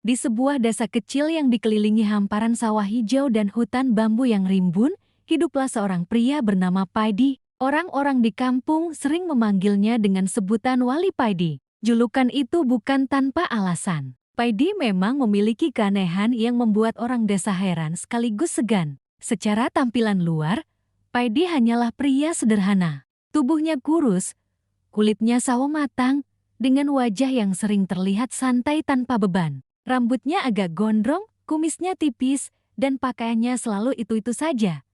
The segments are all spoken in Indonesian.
Di sebuah desa kecil yang dikelilingi hamparan sawah hijau dan hutan bambu yang rimbun, hiduplah seorang pria bernama Paidi. Orang-orang di kampung sering memanggilnya dengan sebutan Wali Paidi. Julukan itu bukan tanpa alasan. Paidi memang memiliki keanehan yang membuat orang desa heran sekaligus segan. Secara tampilan luar, Paidi hanyalah pria sederhana. Tubuhnya kurus, kulitnya sawo matang, dengan wajah yang sering terlihat santai tanpa beban. Rambutnya agak gondrong, kumisnya tipis, dan pakaiannya selalu itu-itu saja.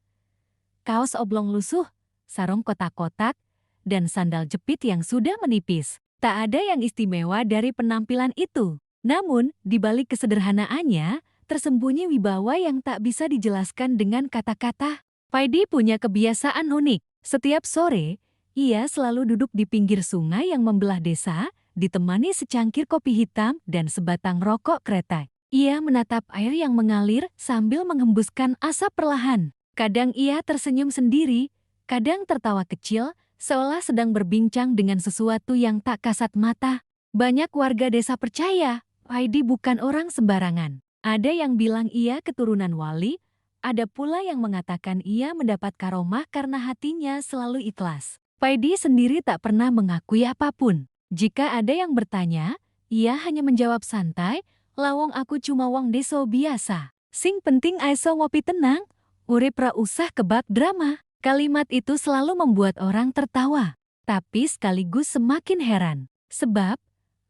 Kaos oblong lusuh, sarung kotak-kotak, dan sandal jepit yang sudah menipis. Tak ada yang istimewa dari penampilan itu. Namun, di balik kesederhanaannya, tersembunyi wibawa yang tak bisa dijelaskan dengan kata-kata. Paidi punya kebiasaan unik. Setiap sore, ia selalu duduk di pinggir sungai yang membelah desa, ditemani secangkir kopi hitam dan sebatang rokok kretek. Ia menatap air yang mengalir sambil menghembuskan asap perlahan. Kadang ia tersenyum sendiri, kadang tertawa kecil, seolah sedang berbincang dengan sesuatu yang tak kasat mata. Banyak warga desa percaya, Paidi bukan orang sembarangan. Ada yang bilang ia keturunan wali, ada pula yang mengatakan ia mendapat karomah karena hatinya selalu ikhlas. Paidi sendiri tak pernah mengakui apapun. Jika ada yang bertanya, ia hanya menjawab santai, "Lawong aku cuma wong deso biasa. Sing penting aiso ngopi tenang, urip ra usah kebak drama." Kalimat itu selalu membuat orang tertawa, tapi sekaligus semakin heran. Sebab,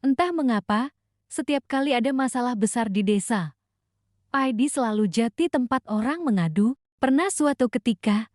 entah mengapa, setiap kali ada masalah besar di desa, Paidi selalu jadi tempat orang mengadu. Pernah suatu ketika,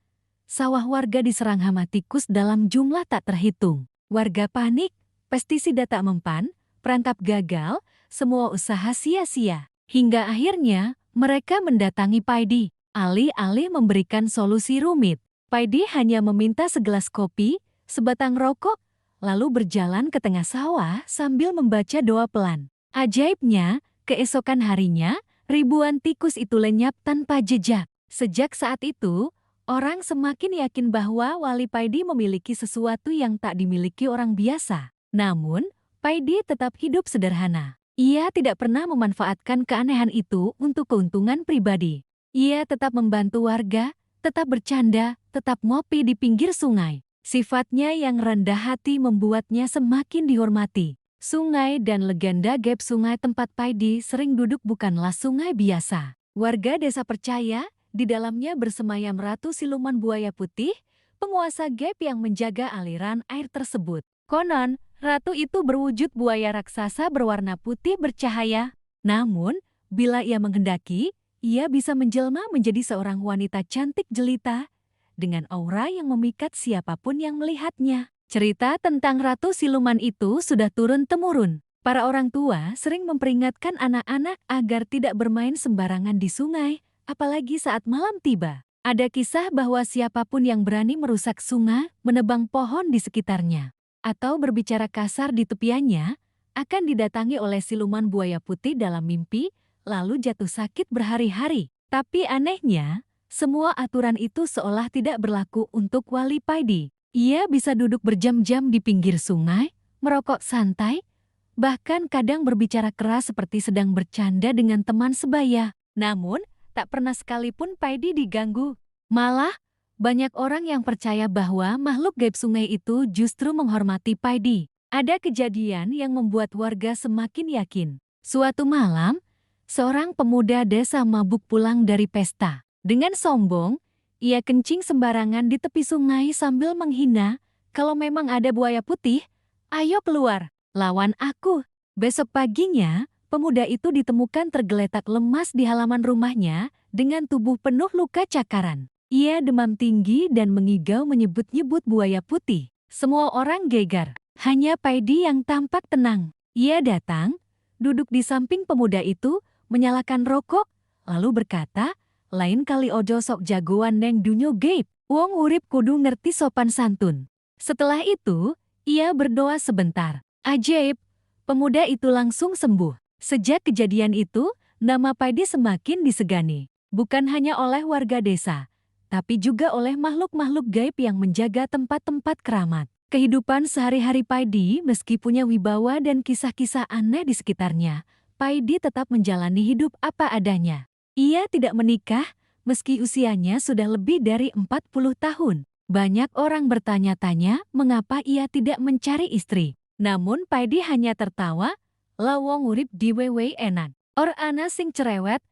sawah warga diserang hama tikus dalam jumlah tak terhitung. Warga panik, pestisida tak mempan, perangkap gagal, semua usaha sia-sia. Hingga akhirnya, mereka mendatangi Paidi. Alih-alih memberikan solusi rumit, Paidi hanya meminta segelas kopi, sebatang rokok, lalu berjalan ke tengah sawah sambil membaca doa pelan. Ajaibnya, keesokan harinya, ribuan tikus itu lenyap tanpa jejak. Sejak saat itu, orang semakin yakin bahwa Wali Paidi memiliki sesuatu yang tak dimiliki orang biasa. Namun, Paidi tetap hidup sederhana. Ia tidak pernah memanfaatkan keanehan itu untuk keuntungan pribadi. Ia tetap membantu warga, tetap bercanda, tetap ngopi di pinggir sungai. Sifatnya yang rendah hati membuatnya semakin dihormati. Sungai dan legenda gaib sungai tempat Paidi sering duduk bukanlah sungai biasa. Warga desa percaya, di dalamnya bersemayam Ratu Siluman Buaya Putih, penguasa gaib yang menjaga aliran air tersebut. Konon, ratu itu berwujud buaya raksasa berwarna putih bercahaya. Namun, bila ia menghendaki, ia bisa menjelma menjadi seorang wanita cantik jelita dengan aura yang memikat siapapun yang melihatnya. Cerita tentang Ratu Siluman itu sudah turun-temurun. Para orang tua sering memperingatkan anak-anak agar tidak bermain sembarangan di sungai, apalagi saat malam tiba. Ada kisah bahwa siapapun yang berani merusak sungai, menebang pohon di sekitarnya, atau berbicara kasar di tepiannya, akan didatangi oleh siluman buaya putih dalam mimpi, lalu jatuh sakit berhari-hari. Tapi anehnya, semua aturan itu seolah tidak berlaku untuk Wali Paidi. Ia bisa duduk berjam-jam di pinggir sungai, merokok santai, bahkan kadang berbicara keras seperti sedang bercanda dengan teman sebaya. Namun, tak pernah sekalipun Paidi diganggu. Malah, banyak orang yang percaya bahwa makhluk gaib sungai itu justru menghormati Paidi. Ada kejadian yang membuat warga semakin yakin. Suatu malam, seorang pemuda desa mabuk pulang dari pesta. Dengan sombong, ia kencing sembarangan di tepi sungai sambil menghina, "Kalau memang ada buaya putih, ayo keluar, lawan aku." Besok paginya, pemuda itu ditemukan tergeletak lemas di halaman rumahnya dengan tubuh penuh luka cakaran. Ia demam tinggi dan mengigau menyebut-nyebut buaya putih. Semua orang gegar, hanya Paidi yang tampak tenang. Ia datang, duduk di samping pemuda itu, menyalakan rokok, lalu berkata, "Lain kali ojo sok jagoan neng dunyo gaib, wong urip kudu ngerti sopan santun." Setelah itu, ia berdoa sebentar. Ajaib, pemuda itu langsung sembuh. Sejak kejadian itu, nama Paidi semakin disegani. Bukan hanya oleh warga desa, tapi juga oleh makhluk-makhluk gaib yang menjaga tempat-tempat keramat. Kehidupan sehari-hari Paidi meski punya wibawa dan kisah-kisah aneh di sekitarnya, Paidi tetap menjalani hidup apa adanya. Ia tidak menikah, meski usianya sudah lebih dari 40 tahun. Banyak orang bertanya-tanya mengapa ia tidak mencari istri. Namun Paidi hanya tertawa, lawong urip diwewe enan. Or ana sing cerewet,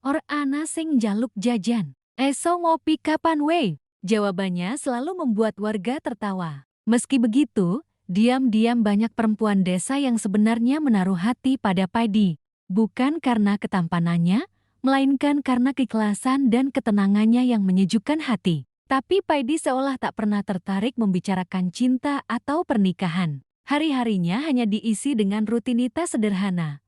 or ana sing jaluk jajan. Eso ngopi kapan we? Jawabannya selalu membuat warga tertawa. Meski begitu, diam-diam banyak perempuan desa yang sebenarnya menaruh hati pada Paidi. Bukan karena ketampanannya, melainkan karena keikhlasan dan ketenangannya yang menyejukkan hati. Tapi Paidi seolah tak pernah tertarik membicarakan cinta atau pernikahan. Hari-harinya hanya diisi dengan rutinitas sederhana.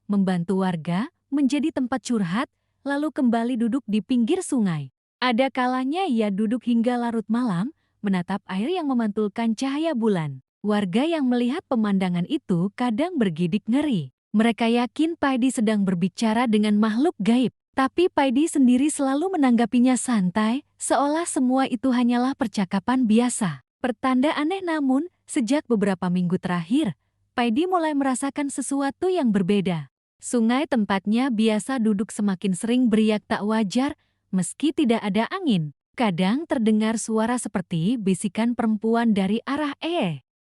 Membantu warga, menjadi tempat curhat, lalu kembali duduk di pinggir sungai. Ada kalanya ia duduk hingga larut malam, menatap air yang memantulkan cahaya bulan. Warga yang melihat pemandangan itu kadang bergidik ngeri. Mereka yakin Paidi sedang berbicara dengan makhluk gaib. Tapi Paidi sendiri selalu menanggapinya santai, seolah semua itu hanyalah percakapan biasa. Pertanda aneh namun, sejak beberapa minggu terakhir, Paidi mulai merasakan sesuatu yang berbeda. Sungai tempatnya biasa duduk semakin sering beriak tak wajar, meski tidak ada angin. Kadang terdengar suara seperti bisikan perempuan dari arah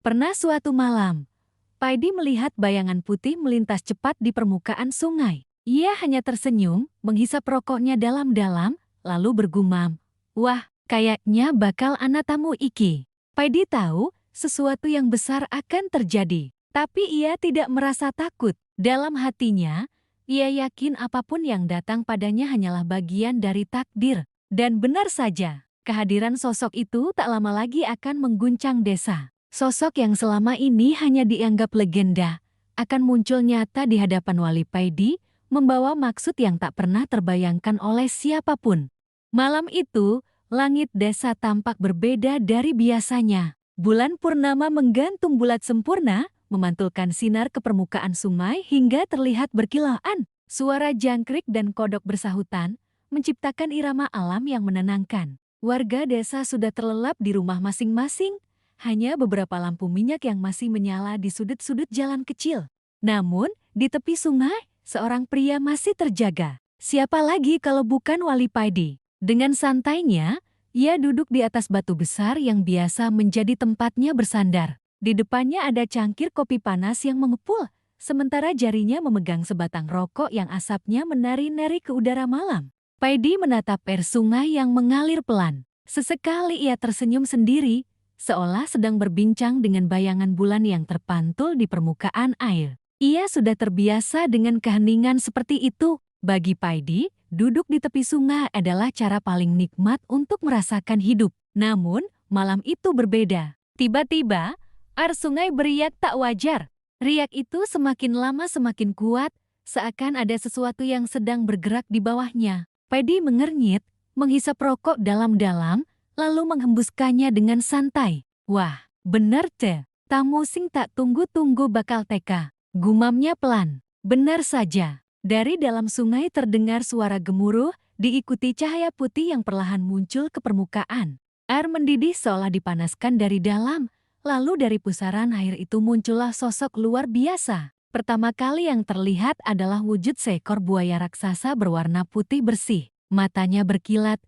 Pernah suatu malam, Paidi melihat bayangan putih melintas cepat di permukaan sungai. Ia hanya tersenyum, menghisap rokoknya dalam-dalam, lalu bergumam, "Wah, kayaknya bakal ana tamu iki." Paidi tahu sesuatu yang besar akan terjadi, tapi ia tidak merasa takut. Dalam hatinya, ia yakin apapun yang datang padanya hanyalah bagian dari takdir. Dan benar saja, kehadiran sosok itu tak lama lagi akan mengguncang desa. Sosok yang selama ini hanya dianggap legenda, akan muncul nyata di hadapan wali Paidi, membawa maksud yang tak pernah terbayangkan oleh siapapun. Malam itu, langit desa tampak berbeda dari biasanya. Bulan purnama menggantung bulat sempurna, memantulkan sinar ke permukaan sungai hingga terlihat berkilauan. Suara jangkrik dan kodok bersahutan, menciptakan irama alam yang menenangkan. Warga desa sudah terlelap di rumah masing-masing, hanya beberapa lampu minyak yang masih menyala di sudut-sudut jalan kecil. Namun, di tepi sungai, seorang pria masih terjaga. Siapa lagi kalau bukan wali Paidi? Dengan santainya, ia duduk di atas batu besar yang biasa menjadi tempatnya bersandar. Di depannya ada cangkir kopi panas yang mengepul, sementara jarinya memegang sebatang rokok yang asapnya menari-nari ke udara malam. Paidi menatap air sungai yang mengalir pelan. Sesekali ia tersenyum sendiri, seolah sedang berbincang dengan bayangan bulan yang terpantul di permukaan air. Ia sudah terbiasa dengan keheningan seperti itu. Bagi Paidi, duduk di tepi sungai adalah cara paling nikmat untuk merasakan hidup. Namun, malam itu berbeda. Tiba-tiba, air sungai beriak tak wajar. Riak itu semakin lama semakin kuat, seakan ada sesuatu yang sedang bergerak di bawahnya. Paidi mengernyit, menghisap rokok dalam-dalam, lalu menghembuskannya dengan santai. "Wah, bener teh, tamu sing tak tunggu-tunggu bakal teka." Gumamnya pelan. Benar saja, dari dalam sungai terdengar suara gemuruh, diikuti cahaya putih yang perlahan muncul ke permukaan. Air mendidih seolah dipanaskan dari dalam, lalu dari pusaran air itu muncullah sosok luar biasa. Pertama kali yang terlihat adalah wujud seekor buaya raksasa berwarna putih bersih. Matanya berkilat,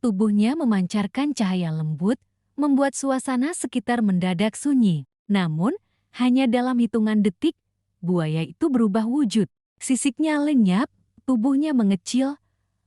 tubuhnya memancarkan cahaya lembut, membuat suasana sekitar mendadak sunyi. Namun, hanya dalam hitungan detik, buaya itu berubah wujud. Sisiknya lenyap, tubuhnya mengecil,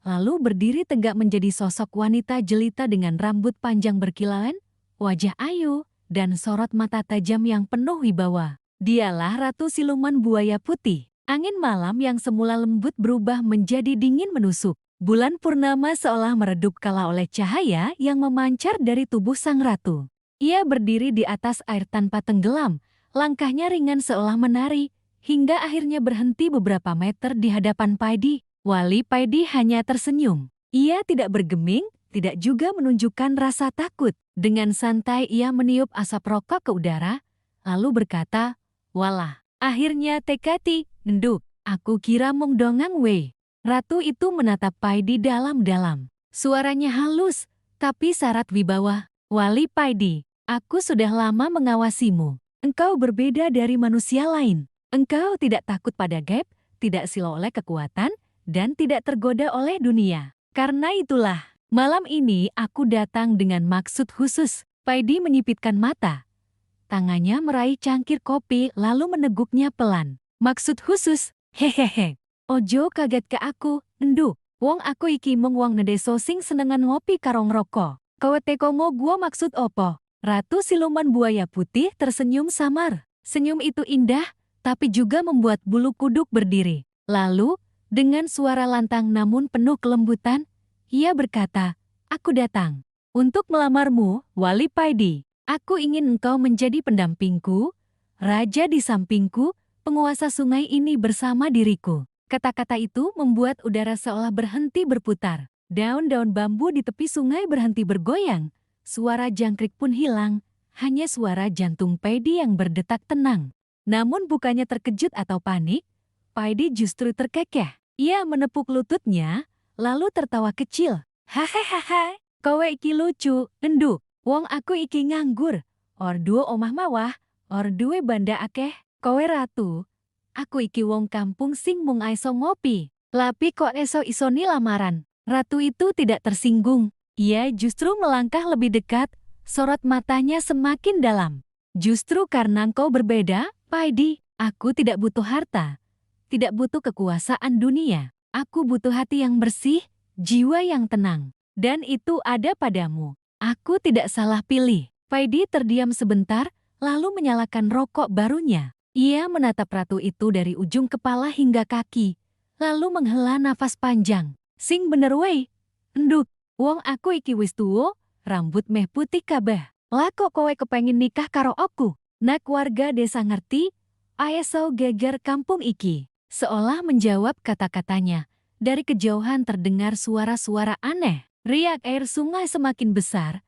lalu berdiri tegak menjadi sosok wanita jelita dengan rambut panjang berkilauan, wajah ayu, dan sorot mata tajam yang penuh wibawa. Dialah Ratu Siluman Buaya Putih. Angin malam yang semula lembut berubah menjadi dingin menusuk. Bulan purnama seolah meredup kala oleh cahaya yang memancar dari tubuh sang ratu. Ia berdiri di atas air tanpa tenggelam, langkahnya ringan seolah menari, hingga akhirnya berhenti beberapa meter di hadapan Paidi. Wali Paidi hanya tersenyum. Ia tidak bergeming, tidak juga menunjukkan rasa takut. Dengan santai ia meniup asap rokok ke udara, lalu berkata, "Walah, akhirnya tekati, nduk, aku kira mung dongang we." Ratu itu menatap Paidi dalam-dalam. Suaranya halus, tapi syarat wibawa. "Wali Paidi, aku sudah lama mengawasimu. Engkau berbeda dari manusia lain. Engkau tidak takut pada gaib, tidak silau oleh kekuatan, dan tidak tergoda oleh dunia. Karena itulah, malam ini aku datang dengan maksud khusus. Paidi menyipitkan mata. Tangannya meraih cangkir kopi lalu meneguknya pelan. Maksud khusus? Hehehe. Ojo kaget ke aku, enduk. Wong aku iki mung wong nedeso sing senengan ngopi karong rokok. Kowe teko gua maksud opo? Ratu siluman buaya putih tersenyum samar. Senyum itu indah, tapi juga membuat bulu kuduk berdiri. Lalu, dengan suara lantang namun penuh kelembutan, ia berkata, "Aku datang untuk melamarmu, Wali Paidi. Aku ingin engkau menjadi pendampingku, raja di sampingku, penguasa sungai ini bersama diriku." Kata-kata itu membuat udara seolah berhenti berputar. Daun-daun bambu di tepi sungai berhenti bergoyang. Suara jangkrik pun hilang, hanya suara jantung Paidi yang berdetak tenang. Namun bukannya terkejut atau panik, Paidi justru terkekeh. Ia menepuk lututnya, lalu tertawa kecil. Hahaha, kowe iki lucu, enduk. Wong aku iki nganggur. Or duo omah mawah, or duwe banda akeh. Kowe ratu. Aku iki wong kampung sing mung aiso ngopi. Lapi kok iso-isoni lamaran. Ratu itu tidak tersinggung. Ia justru melangkah lebih dekat, sorot matanya semakin dalam. Justru karena engkau berbeda, Paidi, aku tidak butuh harta. Tidak butuh kekuasaan dunia. Aku butuh hati yang bersih, jiwa yang tenang. Dan itu ada padamu. Aku tidak salah pilih. Paidi terdiam sebentar, lalu menyalakan rokok barunya. Ia menatap ratu itu dari ujung kepala hingga kaki, lalu menghela nafas panjang. Sing bener wei, enduk, wong aku iki wis tuwo, rambut meh putih kabeh. Lah kok kowe kepengin nikah karo aku? Nak warga desa ngerti, aeso geger kampung iki. Seolah menjawab kata-katanya, dari kejauhan terdengar suara-suara aneh. Riak air sungai semakin besar,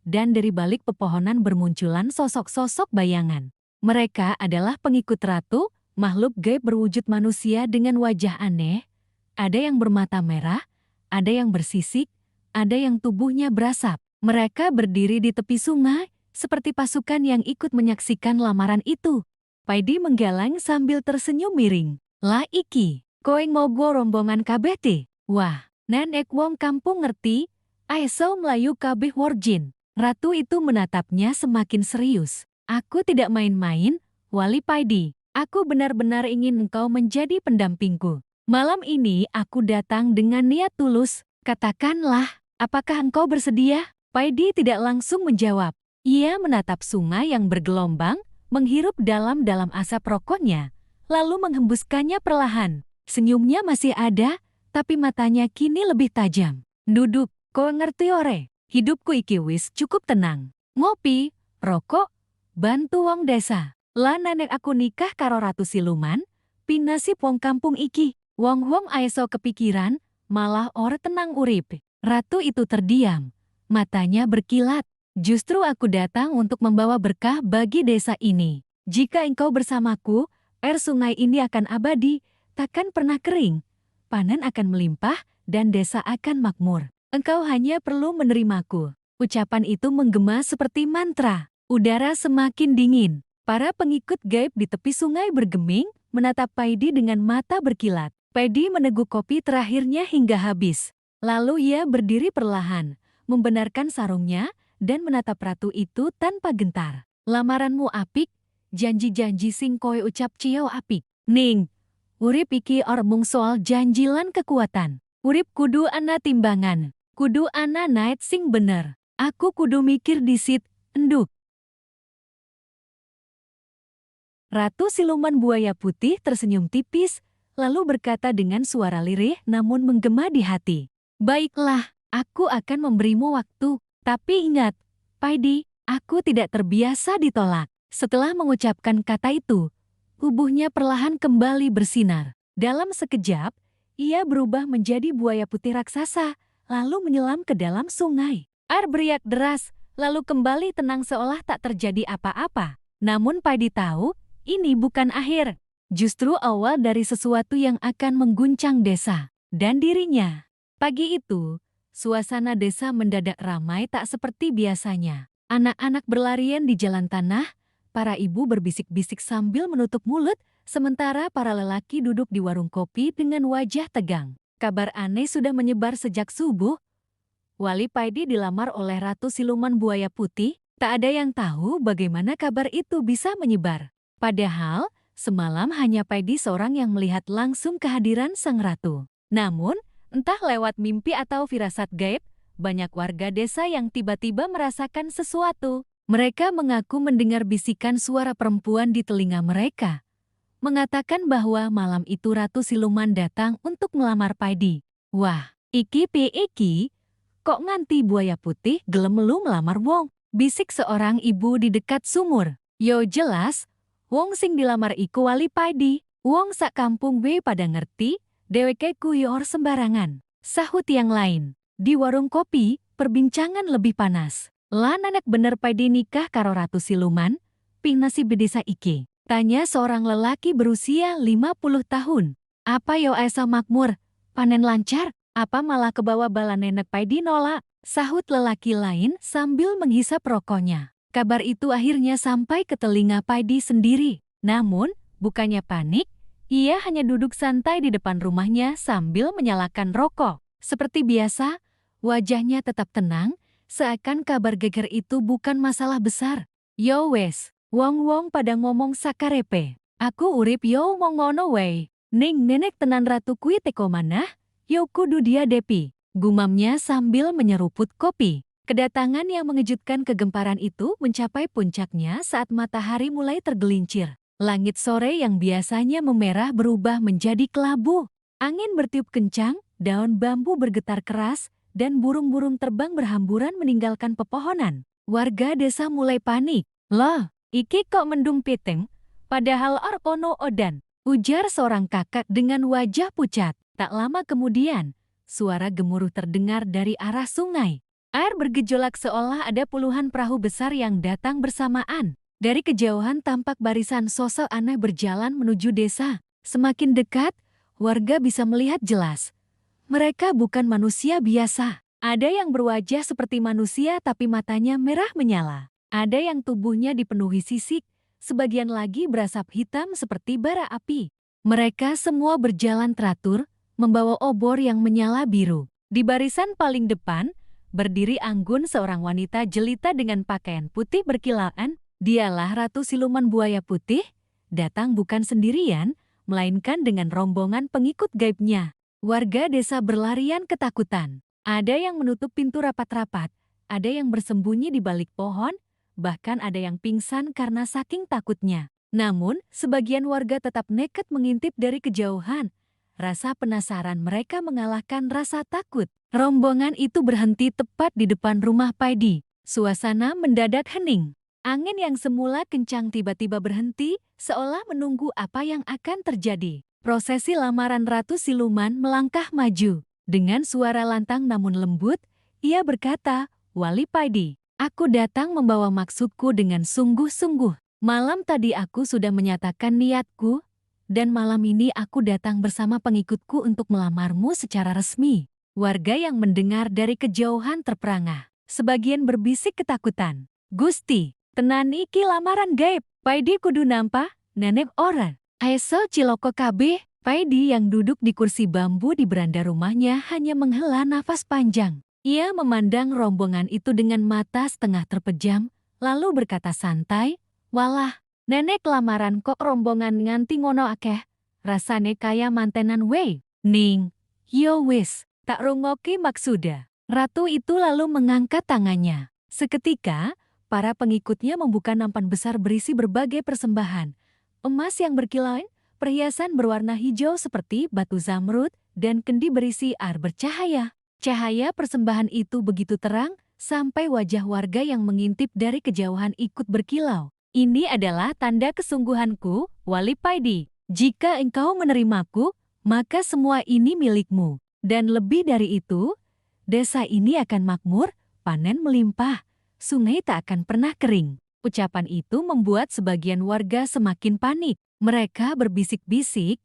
dan dari balik pepohonan bermunculan sosok-sosok bayangan. Mereka adalah pengikut ratu, makhluk gaib berwujud manusia dengan wajah aneh. Ada yang bermata merah, ada yang bersisik, ada yang tubuhnya berasap. Mereka berdiri di tepi sungai, seperti pasukan yang ikut menyaksikan lamaran itu. Paidi menggalang sambil tersenyum miring. Lah iki, koe ngogo rombongan kabeh te. Wah, nenek wong kampung ngerti, aeso melayu kabeh warjin. Ratu itu menatapnya semakin serius. Aku tidak main-main, Wali Paidi. Aku benar-benar ingin engkau menjadi pendampingku. Malam ini aku datang dengan niat tulus. Katakanlah, apakah engkau bersedia? Paidi tidak langsung menjawab. Ia menatap sungai yang bergelombang, menghirup dalam-dalam asap rokoknya, lalu menghembuskannya perlahan. Senyumnya masih ada, tapi matanya kini lebih tajam. Duduk, kau ngerti ore? Hidupku iki wis cukup tenang. Ngopi, rokok, bantu wong desa. Lah nenek aku nikah karo ratu siluman, pinasip wong kampung iki. Wong-wong aeso kepikiran, malah ora tenang urip. Ratu itu terdiam, matanya berkilat. Justru aku datang untuk membawa berkah bagi desa ini. Jika engkau bersamaku, air sungai ini akan abadi, takkan pernah kering. Panen akan melimpah, dan desa akan makmur. Engkau hanya perlu menerimaku. Ucapan itu menggema seperti mantra. Udara semakin dingin. Para pengikut gaib di tepi sungai bergeming, menatap Paidi dengan mata berkilat. Paidi meneguk kopi terakhirnya hingga habis. Lalu ia berdiri perlahan, membenarkan sarungnya, dan menatap ratu itu tanpa gentar. Lamaranmu apik, janji-janji sing koe ucap cio apik. Ning, urip iki or mung soal janji lan kekuatan. Urip kudu ana timbangan, kudu ana naet sing bener. Aku kudu mikir disit, enduk. Ratu siluman buaya putih tersenyum tipis, lalu berkata dengan suara lirih namun menggema di hati. Baiklah, aku akan memberimu waktu. Tapi ingat, Paidi, aku tidak terbiasa ditolak. Setelah mengucapkan kata itu, tubuhnya perlahan kembali bersinar. Dalam sekejap, ia berubah menjadi buaya putih raksasa, lalu menyelam ke dalam sungai. Air beriak deras, lalu kembali tenang seolah tak terjadi apa-apa. Namun Paidi tahu, ini bukan akhir, justru awal dari sesuatu yang akan mengguncang desa dan dirinya. Pagi itu, suasana desa mendadak ramai tak seperti biasanya. Anak-anak berlarian di jalan tanah, Para ibu berbisik-bisik sambil menutup mulut, sementara para lelaki duduk di warung kopi dengan wajah tegang. Kabar aneh sudah menyebar sejak subuh. Wali Paidi dilamar oleh Ratu Siluman Buaya Putih. Tak ada yang tahu bagaimana kabar itu bisa menyebar. Padahal, semalam hanya Paidi seorang yang melihat langsung kehadiran sang ratu. Namun, entah lewat mimpi atau firasat gaib, banyak warga desa yang tiba-tiba merasakan sesuatu. Mereka mengaku mendengar bisikan suara perempuan di telinga mereka, mengatakan bahwa malam itu Ratu Siluman datang untuk melamar Paidi. Wah, iki, kok nganti buaya putih gelem lu melamar wong? Bisik seorang ibu di dekat sumur. Yo jelas, wong sing dilamar iku wali Paidi. Wong sak kampung we pada ngerti, deweke kuyor sembarangan. Sahut yang lain. Di warung kopi, perbincangan lebih panas. Lan anak bener Paidi nikah karo Ratu Siluman, ping nasib desa iki. Tanya seorang lelaki berusia 50 tahun. Apa yo esa makmur? Panen lancar? Apa malah kebawa bala nenek Paidi nolak? Sahut lelaki lain sambil menghisap rokoknya. Kabar itu akhirnya sampai ke telinga Paidi sendiri. Namun, bukannya panik, ia hanya duduk santai di depan rumahnya sambil menyalakan rokok. Seperti biasa, wajahnya tetap tenang, seakan kabar geger itu bukan masalah besar. Yo wes, wong-wong pada ngomong sakarepe. Aku urip yo wong ngono wey. Ning nenek tenan ratu kui teko manah, yo kudu dia depi. Gumamnya sambil menyeruput kopi. Kedatangan yang mengejutkan kegemparan itu mencapai puncaknya saat matahari mulai tergelincir. Langit sore yang biasanya memerah berubah menjadi kelabu. Angin bertiup kencang, daun bambu bergetar keras, dan burung-burung terbang berhamburan meninggalkan pepohonan. Warga desa mulai panik. Loh, iki kok mendung piteng? Padahal Arkono Odan, ujar seorang kakak dengan wajah pucat. Tak lama kemudian, suara gemuruh terdengar dari arah sungai. Air bergejolak seolah ada puluhan perahu besar yang datang bersamaan. Dari kejauhan tampak barisan sosok aneh berjalan menuju desa. Semakin dekat, warga bisa melihat jelas. Mereka bukan manusia biasa. Ada yang berwajah seperti manusia tapi matanya merah menyala. Ada yang tubuhnya dipenuhi sisik, sebagian lagi berasap hitam seperti bara api. Mereka semua berjalan teratur, membawa obor yang menyala biru. Di barisan paling depan, berdiri anggun seorang wanita jelita dengan pakaian putih berkilauan. Dialah Ratu Siluman Buaya Putih, datang bukan sendirian, melainkan dengan rombongan pengikut gaibnya. Warga desa berlarian ketakutan. Ada yang menutup pintu rapat-rapat, ada yang bersembunyi di balik pohon, bahkan ada yang pingsan karena saking takutnya. Namun, sebagian warga tetap nekat mengintip dari kejauhan. Rasa penasaran mereka mengalahkan rasa takut. Rombongan itu berhenti tepat di depan rumah Paidi. Suasana mendadak hening. Angin yang semula kencang tiba-tiba berhenti, seolah menunggu apa yang akan terjadi. Prosesi lamaran Ratu Siluman melangkah maju. Dengan suara lantang namun lembut, ia berkata, "Wali Paidi, aku datang membawa maksudku dengan sungguh-sungguh. Malam tadi aku sudah menyatakan niatku, dan malam ini aku datang bersama pengikutku untuk melamarmu secara resmi." Warga yang mendengar dari kejauhan terperangah. Sebagian berbisik ketakutan. "Gusti, tenan iki lamaran gaib. Paidi kudu nampa, nenek orang." Aeso ciloko kabeh. Paidi yang duduk di kursi bambu di beranda rumahnya hanya menghela nafas panjang. Ia memandang rombongan itu dengan mata setengah terpejam, lalu berkata santai, "Walah, nenek lamaran kok rombongan nganti ngono akeh. Rasane kaya mantenan wey." "Ning, yo wis, tak rungoki maksuda." Ratu itu lalu mengangkat tangannya. Seketika, para pengikutnya membuka nampan besar berisi berbagai persembahan. Emas yang berkilauan, perhiasan berwarna hijau seperti batu zamrud, dan kendi berisi air bercahaya. Cahaya persembahan itu begitu terang, sampai wajah warga yang mengintip dari kejauhan ikut berkilau. "Ini adalah tanda kesungguhanku, Wali Paidi. Jika engkau menerimaku, maka semua ini milikmu. Dan lebih dari itu, desa ini akan makmur, panen melimpah, sungai tak akan pernah kering." Ucapan itu membuat sebagian warga semakin panik. Mereka berbisik-bisik,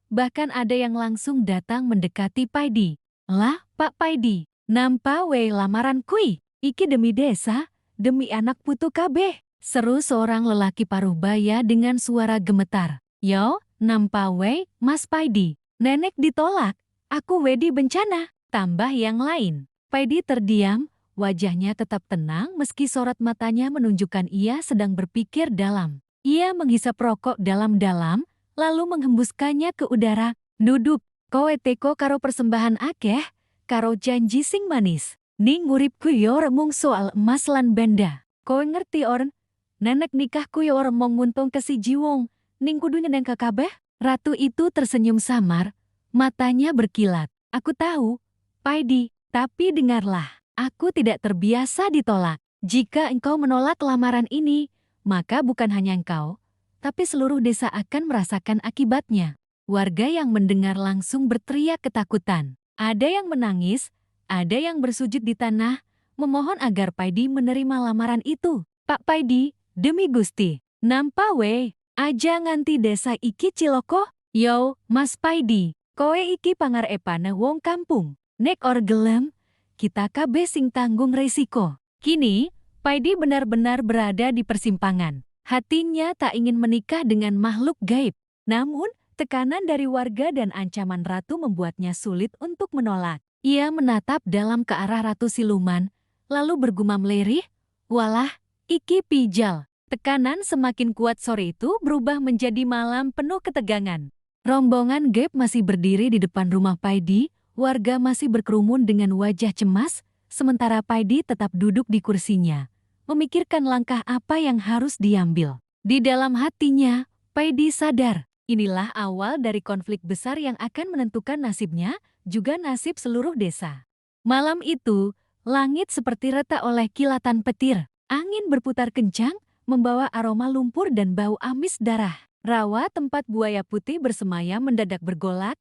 bahkan ada yang langsung datang mendekati Paidi. "Lah, Pak Paidi, nampa we lamaran kui, iki demi desa, demi anak putu kabeh." Seru seorang lelaki paruh baya dengan suara gemetar. Yo, nampa wei, Mas Paidi. Nenek ditolak. Aku wedi bencana. Tambah yang lain. Paidi terdiam, wajahnya tetap tenang meski sorot matanya menunjukkan ia sedang berpikir dalam. Ia menghisap rokok dalam-dalam, lalu menghembuskannya ke udara. Duduk, kowe teko karo persembahan akeh, karo janji sing manis. Ning uripku yo remung soal emas lan benda. Kowe ngerti oren? Nenek nikahku yo remung nguntung ke si jiwong. Ning kudu nyeneng ke kabeh? Ratu itu tersenyum samar, matanya berkilat. Aku tahu, Paidi, tapi dengarlah. Aku tidak terbiasa ditolak. Jika engkau menolak lamaran ini, maka bukan hanya engkau, tapi seluruh desa akan merasakan akibatnya. Warga yang mendengar langsung berteriak ketakutan. Ada yang menangis, ada yang bersujud di tanah, memohon agar Paidi menerima lamaran itu. Pak Paidi, demi Gusti, nampa we, aja nganti desa iki ciloko. Yo, Mas Paidi, kowe iki pangarepane wong kampung. Nek or gelem, kita kabeh sing tanggung resiko. Kini, Paidi benar-benar berada di persimpangan. Hatinya tak ingin menikah dengan makhluk gaib. Namun, tekanan dari warga dan ancaman ratu membuatnya sulit untuk menolak. Ia menatap dalam ke arah Ratu Siluman, lalu bergumam lirih, "Walah, iki pijal." Tekanan semakin kuat sore itu berubah menjadi malam penuh ketegangan. Rombongan gaib masih berdiri di depan rumah Paidi. Warga masih berkerumun dengan wajah cemas, sementara Paidi tetap duduk di kursinya, memikirkan langkah apa yang harus diambil. Di dalam hatinya, Paidi sadar, inilah awal dari konflik besar yang akan menentukan nasibnya, juga nasib seluruh desa. Malam itu, langit seperti retak oleh kilatan petir. Angin berputar kencang, membawa aroma lumpur dan bau amis darah. Rawa tempat buaya putih bersemayam mendadak bergolak,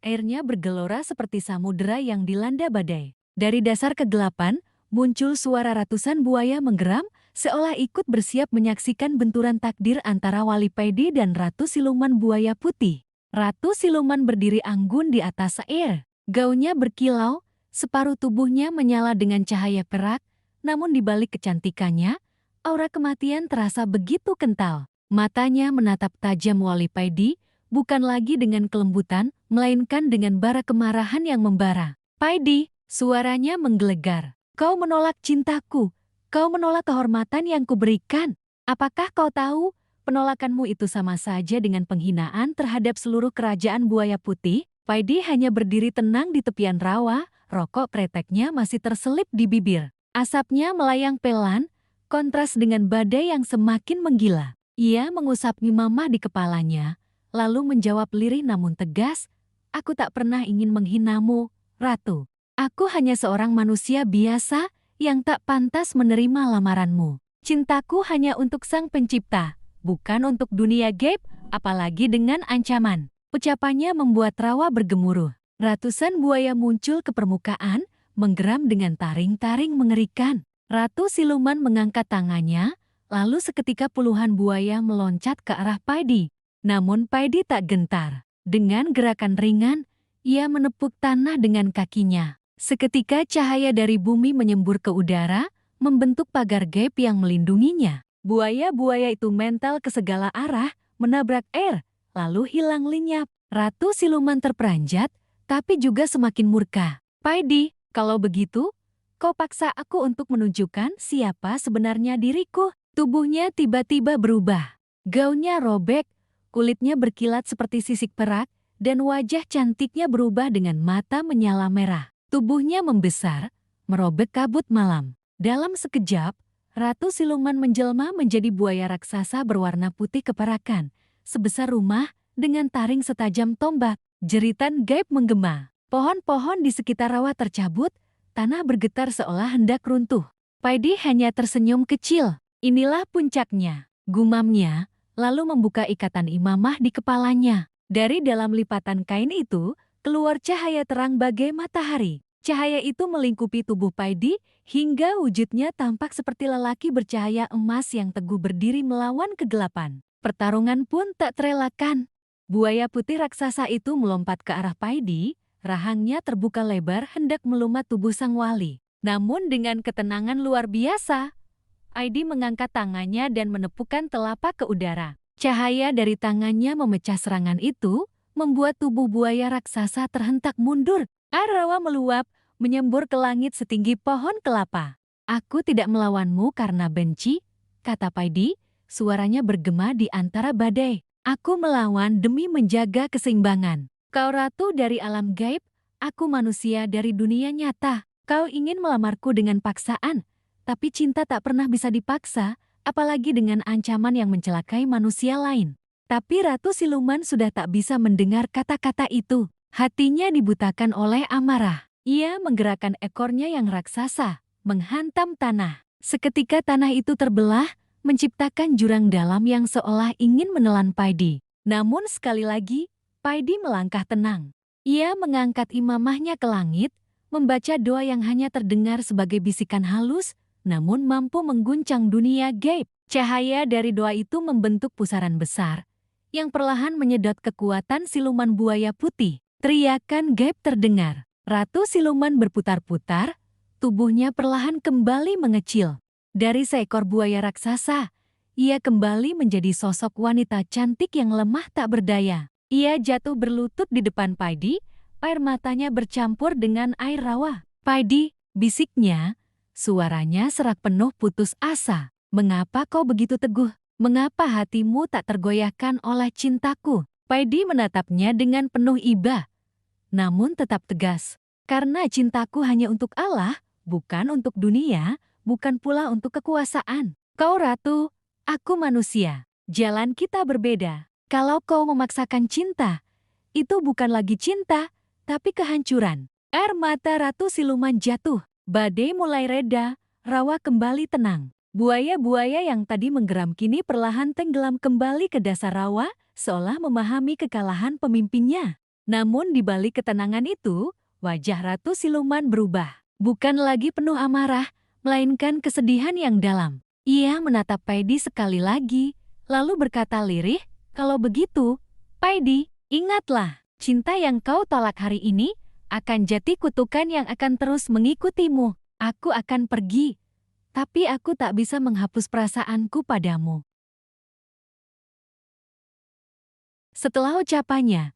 airnya bergelora seperti samudera yang dilanda badai. Dari dasar kegelapan, muncul suara ratusan buaya menggeram, seolah ikut bersiap menyaksikan benturan takdir antara Wali Paidi dan Ratu Siluman Buaya Putih. Ratu Siluman berdiri anggun di atas air. Gaunnya berkilau, separuh tubuhnya menyala dengan cahaya perak, namun di balik kecantikannya, aura kematian terasa begitu kental. Matanya menatap tajam Wali Paidi, bukan lagi dengan kelembutan, melainkan dengan bara kemarahan yang membara. "Paidi," suaranya menggelegar. "Kau menolak cintaku. Kau menolak kehormatan yang kuberikan. Apakah kau tahu, penolakanmu itu sama saja dengan penghinaan terhadap seluruh kerajaan Buaya Putih?" Paidi hanya berdiri tenang di tepian rawa, rokok kreteknya masih terselip di bibir. Asapnya melayang pelan, kontras dengan badai yang semakin menggila. Ia mengusap mimamah di kepalanya, lalu menjawab lirih namun tegas, "Aku tak pernah ingin menghinamu, Ratu. Aku hanya seorang manusia biasa yang tak pantas menerima lamaranmu. Cintaku hanya untuk Sang Pencipta, bukan untuk dunia gaib, apalagi dengan ancaman." Ucapannya membuat rawa bergemuruh. Ratusan buaya muncul ke permukaan, menggeram dengan taring-taring mengerikan. Ratu Siluman mengangkat tangannya, lalu seketika puluhan buaya meloncat ke arah Paidi. Namun Paidi tak gentar. Dengan gerakan ringan, ia menepuk tanah dengan kakinya. Seketika cahaya dari bumi menyembur ke udara, membentuk pagar gaib yang melindunginya. Buaya-buaya itu mental ke segala arah, menabrak air, lalu hilang lenyap. Ratu Siluman terperanjat, tapi juga semakin murka. "Paidi, kalau begitu, kau paksa aku untuk menunjukkan siapa sebenarnya diriku." Tubuhnya tiba-tiba berubah. Gaunnya robek, kulitnya berkilat seperti sisik perak, dan wajah cantiknya berubah dengan mata menyala merah. Tubuhnya membesar, merobek kabut malam. Dalam sekejap, Ratu Siluman menjelma menjadi buaya raksasa berwarna putih keperakan, sebesar rumah dengan taring setajam tombak. Jeritan gaib menggema. Pohon-pohon di sekitar rawa tercabut, tanah bergetar seolah hendak runtuh. Paidi hanya tersenyum kecil. "Inilah puncaknya," gumamnya, lalu membuka ikatan imamah di kepalanya. Dari dalam lipatan kain itu, keluar cahaya terang bagai matahari. Cahaya itu melingkupi tubuh Paidi, hingga wujudnya tampak seperti lelaki bercahaya emas yang teguh berdiri melawan kegelapan. Pertarungan pun tak terelakkan. Buaya putih raksasa itu melompat ke arah Paidi, rahangnya terbuka lebar hendak melumat tubuh sang wali. Namun dengan ketenangan luar biasa, Paidi mengangkat tangannya dan menepukkan telapak ke udara. Cahaya dari tangannya memecah serangan itu, membuat tubuh buaya raksasa terhentak mundur. Air rawa meluap, menyembur ke langit setinggi pohon kelapa. Aku tidak melawanmu karena benci, kata Paidi, suaranya bergema di antara badai. Aku melawan demi menjaga keseimbangan. Kau ratu dari alam gaib, aku manusia dari dunia nyata. Kau ingin melamarku dengan paksaan, tapi cinta tak pernah bisa dipaksa, apalagi dengan ancaman yang mencelakai manusia lain. Tapi Ratu Siluman sudah tak bisa mendengar kata-kata itu. Hatinya dibutakan oleh amarah. Ia menggerakkan ekornya yang raksasa, menghantam tanah. Seketika tanah itu terbelah, menciptakan jurang dalam yang seolah ingin menelan Paidi. Namun sekali lagi, Paidi melangkah tenang. Ia mengangkat imamahnya ke langit, membaca doa yang hanya terdengar sebagai bisikan halus, namun mampu mengguncang dunia gaib. Cahaya dari doa itu membentuk pusaran besar, yang perlahan menyedot kekuatan siluman buaya putih. Teriakan gaib terdengar. Ratu Siluman berputar-putar, tubuhnya perlahan kembali mengecil. Dari seekor buaya raksasa, ia kembali menjadi sosok wanita cantik yang lemah tak berdaya. Ia jatuh berlutut di depan Paidi, air matanya bercampur dengan air rawa. Paidi, bisiknya, suaranya serak penuh putus asa. Mengapa kau begitu teguh? Mengapa hatimu tak tergoyahkan oleh cintaku? Paidi menatapnya dengan penuh iba, namun tetap tegas. Karena cintaku hanya untuk Allah, bukan untuk dunia, bukan pula untuk kekuasaan. Kau ratu, aku manusia. Jalan kita berbeda. Kalau kau memaksakan cinta, itu bukan lagi cinta, tapi kehancuran. Air mata Ratu Siluman jatuh. Badai mulai reda, rawa kembali tenang. Buaya-buaya yang tadi menggeram kini perlahan tenggelam kembali ke dasar rawa, seolah memahami kekalahan pemimpinnya. Namun di balik ketenangan itu, wajah Ratu Siluman berubah. Bukan lagi penuh amarah, melainkan kesedihan yang dalam. Ia menatap Paidi sekali lagi, lalu berkata lirih, "Kalau begitu, Paidi, ingatlah, cinta yang kau tolak hari ini akan jadi kutukan yang akan terus mengikutimu. Aku akan pergi, tapi aku tak bisa menghapus perasaanku padamu." Setelah ucapannya,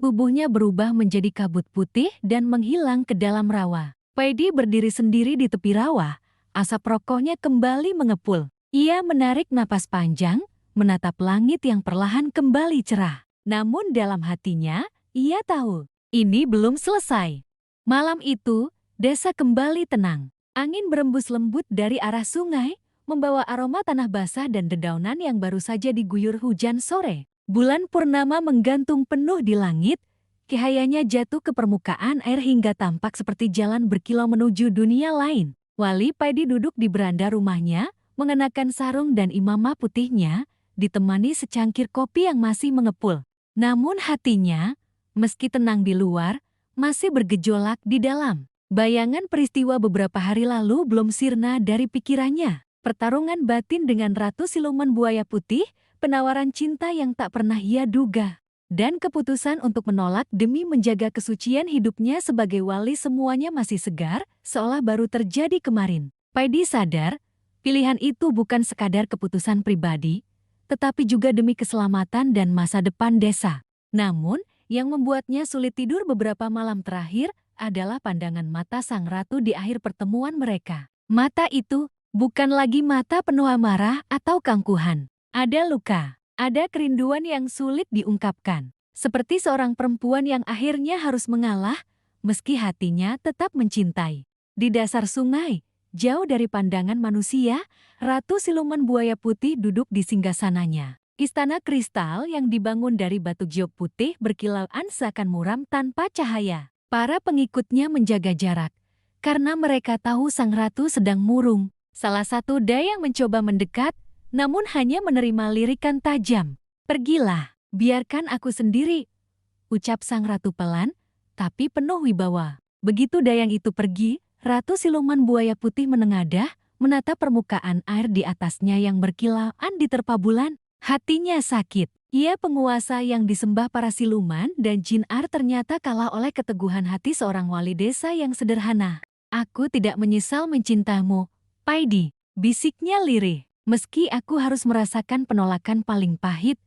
tubuhnya berubah menjadi kabut putih dan menghilang ke dalam rawa. Paidi berdiri sendiri di tepi rawa, asap rokoknya kembali mengepul. Ia menarik napas panjang, menatap langit yang perlahan kembali cerah. Namun dalam hatinya, ia tahu, ini belum selesai. Malam itu, desa kembali tenang. Angin berembus lembut dari arah sungai, membawa aroma tanah basah dan dedaunan yang baru saja diguyur hujan sore. Bulan purnama menggantung penuh di langit, cahayanya jatuh ke permukaan air hingga tampak seperti jalan berkilau menuju dunia lain. Wali Paidi duduk di beranda rumahnya, mengenakan sarung dan imamah putihnya, ditemani secangkir kopi yang masih mengepul. Namun hatinya, meski tenang di luar, masih bergejolak di dalam. Bayangan peristiwa beberapa hari lalu belum sirna dari pikirannya. Pertarungan batin dengan Ratu Siluman Buaya Putih, penawaran cinta yang tak pernah ia duga, dan keputusan untuk menolak demi menjaga kesucian hidupnya sebagai wali semuanya masih segar, seolah baru terjadi kemarin. Paidi sadar, pilihan itu bukan sekadar keputusan pribadi, tetapi juga demi keselamatan dan masa depan desa. Namun, yang membuatnya sulit tidur beberapa malam terakhir adalah pandangan mata sang ratu di akhir pertemuan mereka. Mata itu bukan lagi mata penuh amarah atau keangkuhan. Ada luka, ada kerinduan yang sulit diungkapkan. Seperti seorang perempuan yang akhirnya harus mengalah, meski hatinya tetap mencintai. Di dasar sungai, jauh dari pandangan manusia, Ratu Siluman Buaya Putih duduk di singgasananya. Istana kristal yang dibangun dari batu giok putih berkilauan seakan muram tanpa cahaya. Para pengikutnya menjaga jarak, karena mereka tahu sang ratu sedang murung. Salah satu dayang mencoba mendekat, namun hanya menerima lirikan tajam. "Pergilah, biarkan aku sendiri," ucap sang ratu pelan, tapi penuh wibawa. Begitu dayang itu pergi, Ratu Siluman Buaya Putih menengadah, menatap permukaan air di atasnya yang berkilauan diterpa bulan. Hatinya sakit. Ia penguasa yang disembah para siluman dan jin-ar ternyata kalah oleh keteguhan hati seorang wali desa yang sederhana. "Aku tidak menyesal mencintamu, Paidi," bisiknya lirih. Meski aku harus merasakan penolakan paling pahit,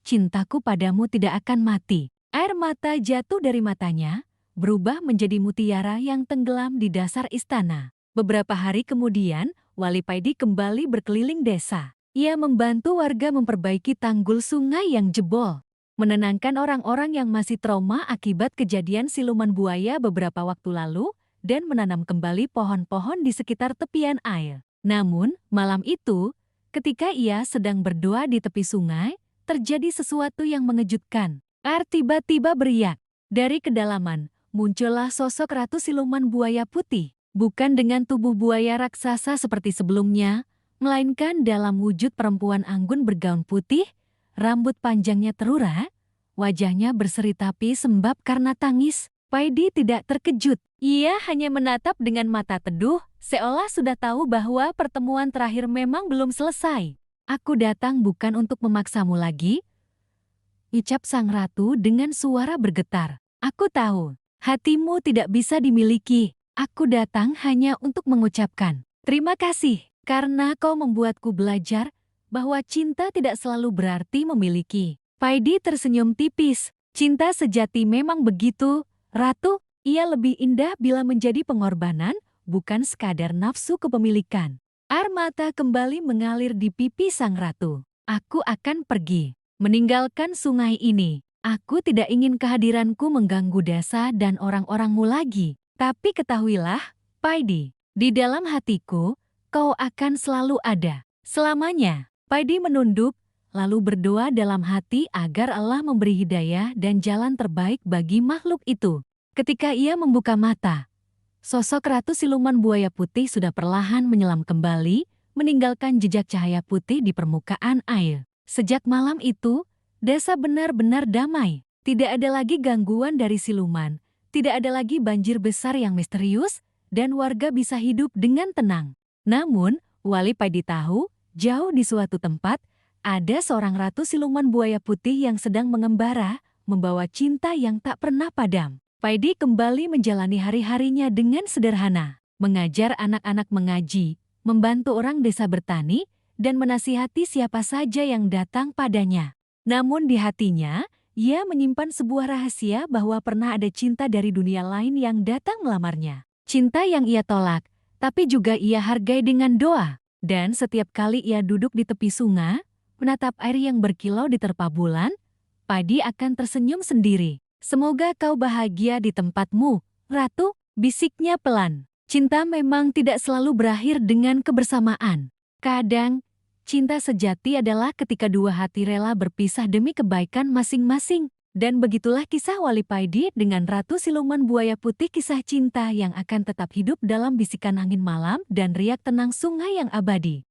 cintaku padamu tidak akan mati. Air mata jatuh dari matanya, berubah menjadi mutiara yang tenggelam di dasar istana. Beberapa hari kemudian, Wali Paidi kembali berkeliling desa. Ia membantu warga memperbaiki tanggul sungai yang jebol, menenangkan orang-orang yang masih trauma akibat kejadian siluman buaya beberapa waktu lalu, dan menanam kembali pohon-pohon di sekitar tepian air. Namun, malam itu, ketika ia sedang berdoa di tepi sungai, terjadi sesuatu yang mengejutkan. Air tiba-tiba beriak. Dari kedalaman, muncullah sosok ratu siluman buaya putih. Bukan dengan tubuh buaya raksasa seperti sebelumnya, melainkan dalam wujud perempuan anggun bergaun putih, rambut panjangnya terurai, wajahnya berseri tapi sembab karena tangis. Paidi tidak terkejut. Ia hanya menatap dengan mata teduh, seolah sudah tahu bahwa pertemuan terakhir memang belum selesai. Aku datang bukan untuk memaksamu lagi, ucap sang ratu dengan suara bergetar. Aku tahu, hatimu tidak bisa dimiliki. Aku datang hanya untuk mengucapkan terima kasih, karena kau membuatku belajar bahwa cinta tidak selalu berarti memiliki. Paidi tersenyum tipis. Cinta sejati memang begitu, Ratu. Ia lebih indah bila menjadi pengorbanan, bukan sekadar nafsu kepemilikan. Air mata kembali mengalir di pipi sang ratu. Aku akan pergi, meninggalkan sungai ini. Aku tidak ingin kehadiranku mengganggu desa dan orang-orangmu lagi. Tapi ketahuilah, Paidi, di dalam hatiku, kau akan selalu ada. Selamanya. Paidi menunduk, lalu berdoa dalam hati agar Allah memberi hidayah dan jalan terbaik bagi makhluk itu. Ketika ia membuka mata, sosok ratu siluman buaya putih sudah perlahan menyelam kembali, meninggalkan jejak cahaya putih di permukaan air. Sejak malam itu, desa benar-benar damai. Tidak ada lagi gangguan dari siluman, tidak ada lagi banjir besar yang misterius, dan warga bisa hidup dengan tenang. Namun, Wali Paidi tahu, jauh di suatu tempat, ada seorang ratu siluman buaya putih yang sedang mengembara, membawa cinta yang tak pernah padam. Paidi kembali menjalani hari-harinya dengan sederhana, mengajar anak-anak mengaji, membantu orang desa bertani, dan menasihati siapa saja yang datang padanya. Namun di hatinya, ia menyimpan sebuah rahasia bahwa pernah ada cinta dari dunia lain yang datang melamarnya. Cinta yang ia tolak, tapi juga ia hargai dengan doa. Dan setiap kali ia duduk di tepi sungai, menatap air yang berkilau diterpa bulan, Paidi akan tersenyum sendiri. Semoga kau bahagia di tempatmu, Ratu, bisiknya pelan. Cinta memang tidak selalu berakhir dengan kebersamaan. Kadang, cinta sejati adalah ketika dua hati rela berpisah demi kebaikan masing-masing. Dan begitulah kisah Wali Paidi dengan Ratu Siluman Buaya Putih, kisah cinta yang akan tetap hidup dalam bisikan angin malam dan riak tenang sungai yang abadi.